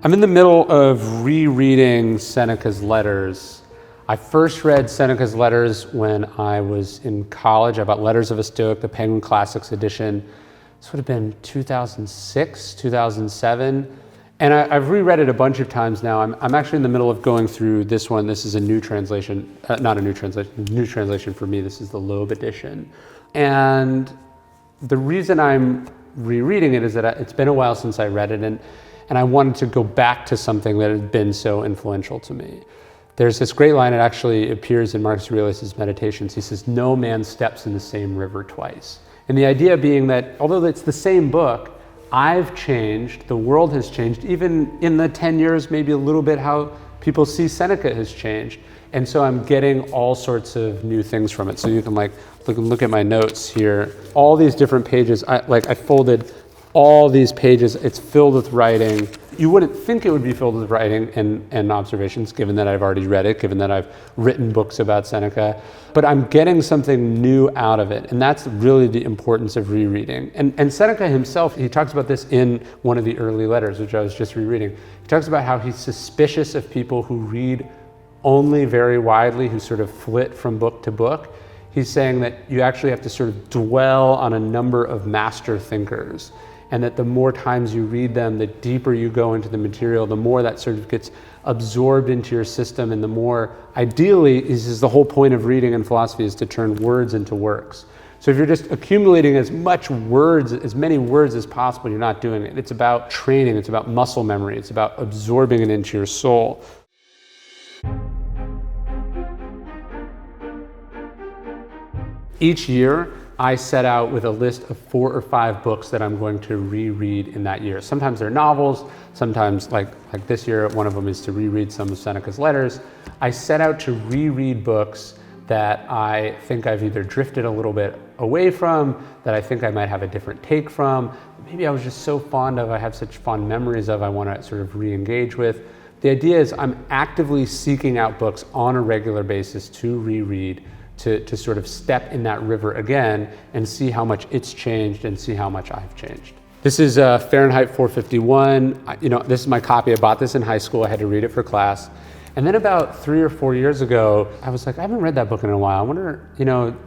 I'm in the middle of rereading Seneca's letters. I first read Seneca's letters when I was in college. I bought Letters of a Stoic, the Penguin Classics edition. This would have been 2006, 2007. And I've reread it a bunch of times now. I'm actually in the middle of going through this one. This is a new translation, not a new translation for me. This is the Loeb edition. And the reason I'm rereading it is that it's been a while since I read it, and I wanted to go back to something that had been so influential to me. There's this great line, it actually appears in Marcus Aurelius' Meditations. He says, "No man steps in the same river twice." And the idea being that although it's the same book, I've changed, the world has changed, even in the 10 years, maybe a little bit how people see Seneca has changed. And so I'm getting all sorts of new things from it. So you can look at my notes here. All these different pages, I folded all these pages. It's filled with writing. You wouldn't think it would be filled with writing and observations, given that I've already read it, given that I've written books about Seneca, but I'm getting something new out of it. And that's really the importance of rereading. And Seneca himself, he talks about this in one of the early letters, which I was just rereading. He talks about how he's suspicious of people who read only very widely, who sort of flit from book to book. He's saying that you actually have to sort of dwell on a number of master thinkers, and that the more times you read them, the deeper you go into the material, the more that sort of gets absorbed into your system, and the more, ideally, is the whole point of reading and philosophy is to turn words into works. So if you're just accumulating as many words as possible, you're not doing it. It's about training, it's about muscle memory, it's about absorbing it into your soul. Each year, I set out with a list of 4 or 5 books that I'm going to reread in that year. Sometimes they're novels, sometimes like this year, one of them is to reread some of Seneca's letters. I set out to reread books that I think I've either drifted a little bit away from, that I think I might have a different take from, maybe I was just so fond of, I have such fond memories of, I want to sort of re-engage with. The idea is I'm actively seeking out books on a regular basis to reread, to sort of step in that river again and see how much it's changed and see how much I've changed. This is Fahrenheit 451. This is my copy. I bought this in high school. I had to read it for class. And then about 3 or 4 years ago, I was like, I haven't read that book in a while. I wonder, I'm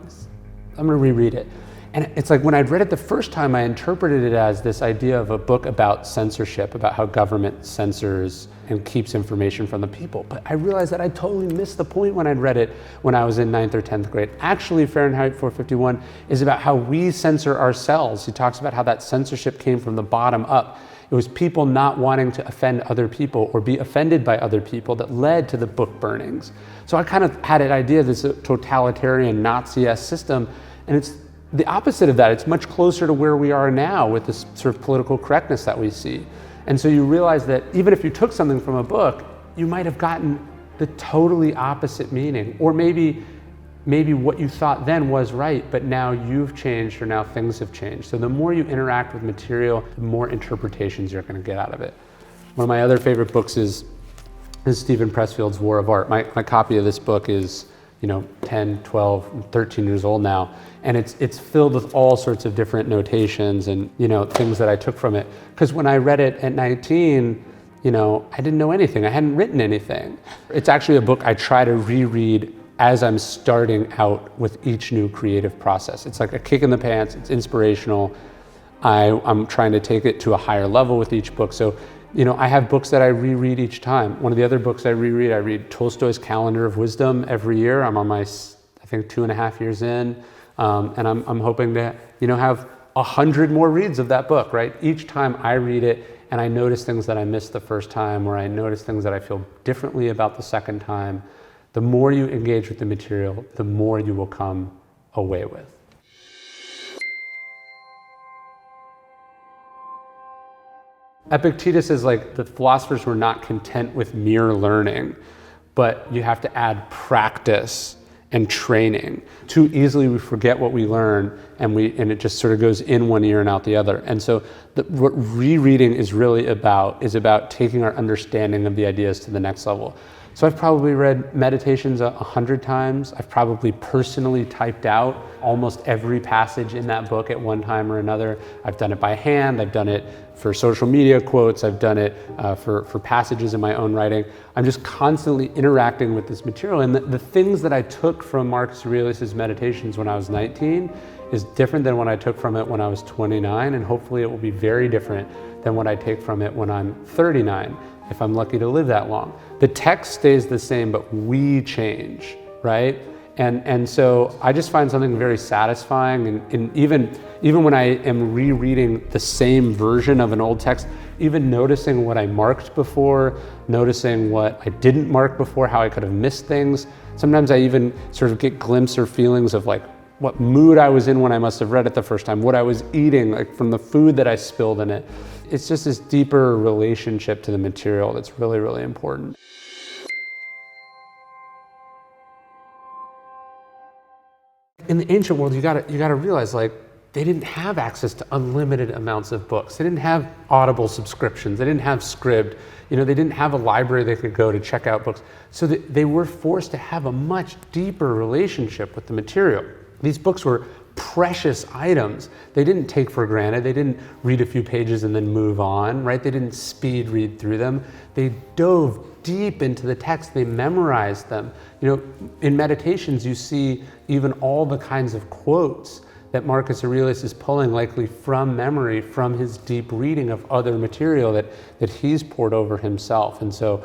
gonna reread it. And it's like when I'd read it the first time, I interpreted it as this idea of a book about censorship, about how government censors and keeps information from the people. But I realized that I totally missed the point when I'd read it when I was in 9th or 10th grade. Actually, Fahrenheit 451 is about how we censor ourselves. He talks about how that censorship came from the bottom up. It was people not wanting to offend other people or be offended by other people that led to the book burnings. So I kind of had an idea of this totalitarian Nazi-esque system, and it's the opposite of that. It's much closer to where we are now with this sort of political correctness that we see. And so you realize that even if you took something from a book, you might have gotten the totally opposite meaning. Or maybe what you thought then was right, but now you've changed or now things have changed. So the more you interact with material, the more interpretations you're going to get out of it. One of my other favorite books is Stephen Pressfield's War of Art. My copy of this book is 10, 12, 13 years old now. And it's filled with all sorts of different notations and, things that I took from it. Because when I read it at 19, I didn't know anything. I hadn't written anything. It's actually a book I try to reread as I'm starting out with each new creative process. It's like a kick in the pants. It's inspirational. I'm trying to take it to a higher level with each book. So, I have books that I reread each time. One of the other books I read Tolstoy's Calendar of Wisdom every year. I'm on my, 2.5 years in. And I'm hoping to, have 100 more reads of that book, right? Each time I read it and I notice things that I missed the first time, or I notice things that I feel differently about the second time, the more you engage with the material, the more you will come away with. Epictetus is like the philosophers were not content with mere learning, but you have to add practice and training. Too easily we forget what we learn and it just sort of goes in one ear and out the other. And so what rereading is really about is about taking our understanding of the ideas to the next level. So I've probably read Meditations 100 times. I've probably personally typed out almost every passage in that book at one time or another. I've done it by hand. I've done it for social media quotes, I've done it for passages in my own writing. I'm just constantly interacting with this material. And the things that I took from Marcus Aurelius' meditations when I was 19 is different than what I took from it when I was 29, and hopefully it will be very different than what I take from it when I'm 39, if I'm lucky to live that long. The text stays the same, but we change, right? And so I just find something very satisfying, and even when I am rereading the same version of an old text, even noticing what I marked before, noticing what I didn't mark before, how I could have missed things. Sometimes I even sort of get glimpses or feelings of like what mood I was in when I must have read it the first time, what I was eating, like from the food that I spilled in it. It's just this deeper relationship to the material that's really, really important. In the ancient world, you gotta realize, like, they didn't have access to unlimited amounts of books. They didn't have Audible subscriptions. They didn't have Scribd. They didn't have a library they could go to check out books. So they were forced to have a much deeper relationship with the material. These books were precious items. They didn't take for granted. They didn't read a few pages and then move on, right? They didn't speed read through them. They dove deep into the text. They memorized them. In meditations, you see even all the kinds of quotes that Marcus Aurelius is pulling, likely from memory, from his deep reading of other material that he's poured over himself. And so,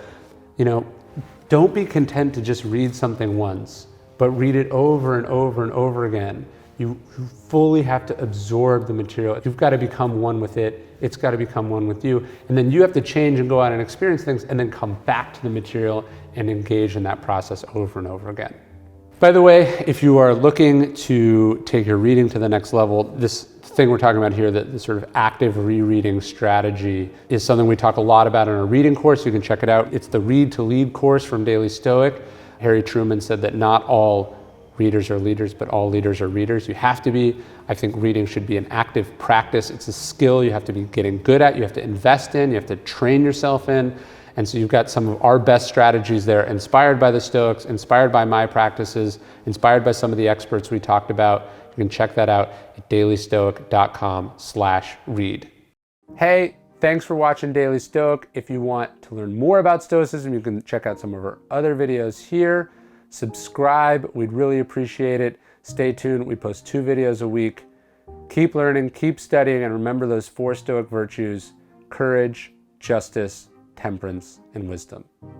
don't be content to just read something once, but read it over and over and over again. You fully have to absorb the material. You've got to become one with it. It's got to become one with you. And then you have to change and go out and experience things and then come back to the material and engage in that process over and over again. By the way, if you are looking to take your reading to the next level, this thing we're talking about here, the sort of active rereading strategy, is something we talk a lot about in our reading course. You can check it out. It's the Read to Lead course from Daily Stoic. Harry Truman said that not all readers are leaders, but all leaders are readers. You have to be. I think reading should be an active practice. It's a skill you have to be getting good at. You have to invest in. You have to train yourself in. And so you've got some of our best strategies there, inspired by the Stoics, inspired by my practices, inspired by some of the experts we talked about. You can check that out at dailystoic.com/read. Hey, thanks for watching Daily Stoic. If you want to learn more about Stoicism, you can check out some of our other videos here. Subscribe, we'd really appreciate it. Stay tuned, we post 2 videos a week. Keep learning, keep studying, and remember those 4 Stoic virtues: courage, justice, temperance, and wisdom.